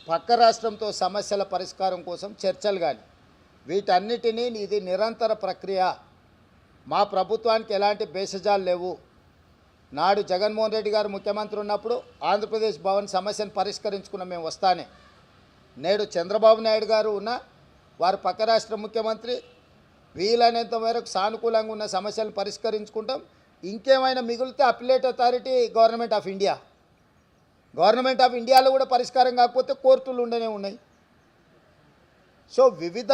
పక్క రాష్ట్రంతో సమస్యల పరిష్కారం కోసం చర్చలు కానీ వీటన్నిటినీ ఇది నిరంతర ప్రక్రియ. మా ప్రభుత్వానికి ఎలాంటి భేషజాలు లేవు. నాడు జగన్మోహన్ రెడ్డి గారు ముఖ్యమంత్రి ఉన్నప్పుడు ఆంధ్రప్రదేశ్ భవన్ సమస్యను పరిష్కరించుకున్న మేము వస్తానే. నేడు చంద్రబాబు నాయుడు గారు ఉన్న వారు పక్క రాష్ట్ర ముఖ్యమంత్రి, వీలైనంత మేరకు సానుకూలంగా ఉన్న సమస్యలను పరిష్కరించుకుంటాం. ఇంకేమైనా మిగిలితే appellate authority government of India, government of ఇండియాలో కూడా పరిష్కారం కాకపోతే కోర్టులు ఉండనే ఉన్నాయి. సో వివిధ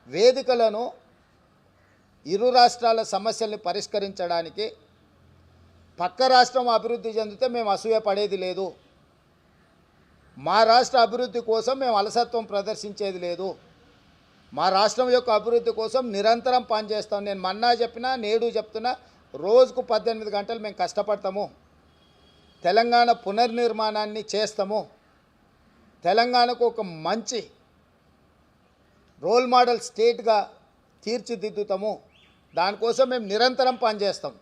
వేదికలను ఇరు రాష్ట్రాల సమస్యల్ని పరిష్కరించడానికి పక్క రాష్ట్రం అభివృద్ధి చెందితే మేము అసూయ పడేది లేదు. మా రాష్ట్ర అభివృద్ధి కోసం మేము అలసత్వం ప్రదర్శించేది లేదు. మా రాష్ట్రం యొక్క అభివృద్ధి కోసం నిరంతరం పనిచేస్తాం. నేను మొన్న చెప్పినా నేడు చెప్తున్నా, రోజుకు 18 గంటలు మేము కష్టపడతాము. తెలంగాణ పునర్నిర్మాణాన్ని చేస్తాము. తెలంగాణకు ఒక మంచి రోల్ మోడల్ స్టేట్గా తీర్చిదిద్దుతాము. దానికోసం మేము నిరంతరం పనిచేస్తాం.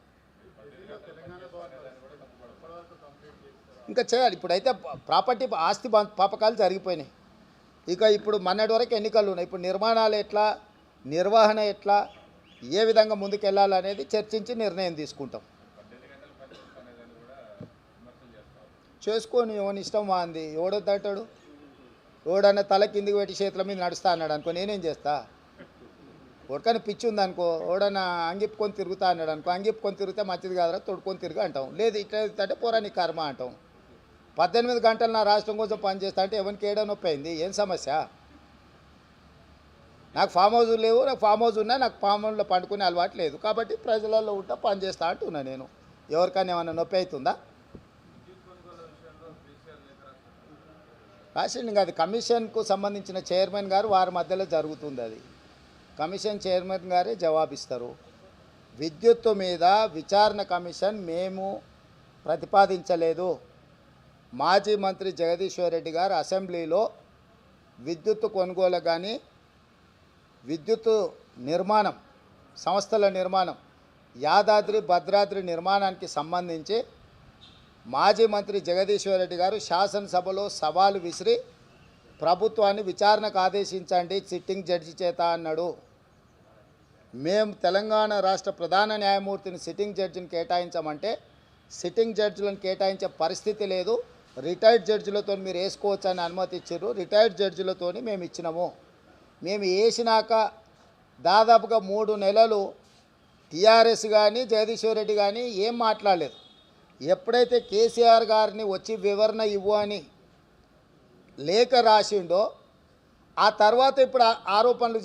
ఇంకా చేయాలి. ఇప్పుడైతే ప్రాపర్టీ ఆస్తి పాపకాలు జరిగిపోయినాయి. ఇక ఇప్పుడు మొన్నటి వరకు ఎన్నికలు ఉన్నాయి. ఇప్పుడు నిర్మాణాలు ఎట్లా, నిర్వహణ ఎట్లా, ఏ విధంగా ముందుకెళ్ళాలనేది చర్చించి నిర్ణయం తీసుకుంటాం. చేసుకొని ఎవని ఇష్టం వాంది. ఎవడొద్దంటాడు? ఎవడన్నా తల కిందికి పెట్టి చేతుల మీద నడుస్తా అన్నాడు అనుకో, నేనేం చేస్తా? ఎవరికైనా పిచ్చి ఉందనుకో, ఎవడన్నా అంగిప్పుకొని తిరుగుతా అన్నాడు అనుకో, అంగిప్పుకొని తిరిగితే మంచిది కాదురా, తొడుకొని తిరిగి అంటాం. లేదు ఇట్లా అంటే పోరా నీ కర్మ అంటాం. 18 గంటలు నా రాష్ట్రం కోసం పనిచేస్తా అంటే ఎవరికి ఏడో నొప్పి అయింది? ఏం సమస్య? నాకు ఫామ్ హౌస్ లేవు. నాకు ఫామ్ హౌస్ ఉన్నా నాకు ఫామ్ హౌస్లో పండుకునే అలవాటు లేదు. కాబట్టి ప్రజలలో ఉంటా పనిచేస్తా అంటున్నా. నేను ఎవరికైనా ఏమన్నా నొప్పి అవుతుందా? రాసిండి అది కమిషన్కు సంబంధించిన చైర్మన్ గారు వారి మధ్యలో జరుగుతుంది. అది కమిషన్ చైర్మన్ గారే జవాబిస్తారు. విద్యుత్తు మీద విచారణ కమిషన్ మేము ప్రతిపాదించలేదు. మాజీ మంత్రి జగదీశ్వర్ రెడ్డి గారు అసెంబ్లీలో విద్యుత్తు కొనుగోలు కానీ విద్యుత్తు నిర్మాణం సంస్థల నిర్మాణం యాదాద్రి భద్రాద్రి నిర్మాణానికి సంబంధించి మాజీ మంత్రి జగదీశ్వర్ రెడ్డి గారు శాసనసభలో సవాలు విసిరి ప్రభుత్వాన్ని విచారణకు ఆదేశించండి సిట్టింగ్ జడ్జి చేత అన్నాడు. మేము తెలంగాణ రాష్ట్ర ప్రధాన న్యాయమూర్తిని సిట్టింగ్ జడ్జిని కేటాయించమంటే సిట్టింగ్ జడ్జిలను కేటాయించే పరిస్థితి లేదు. రిటైర్డ్ జడ్జిలతో మీరు వేసుకోవచ్చు అని అనుమతి ఇచ్చారు. రిటైర్డ్ జడ్జిలతో మేము ఇచ్చినాము. మేము వేసినాక దాదాపుగా 3 నెలలు టీఆర్ఎస్ కానీ జగదీశ్వర్ రెడ్డి కానీ ఏం మాట్లాడలేదు. ఎప్పుడైతే కేసీఆర్ గారిని వచ్చి వివరణ ఇవ్వు అని లేఖ రాసిండో ఆ తర్వాత ఇప్పుడు ఆరోపణలు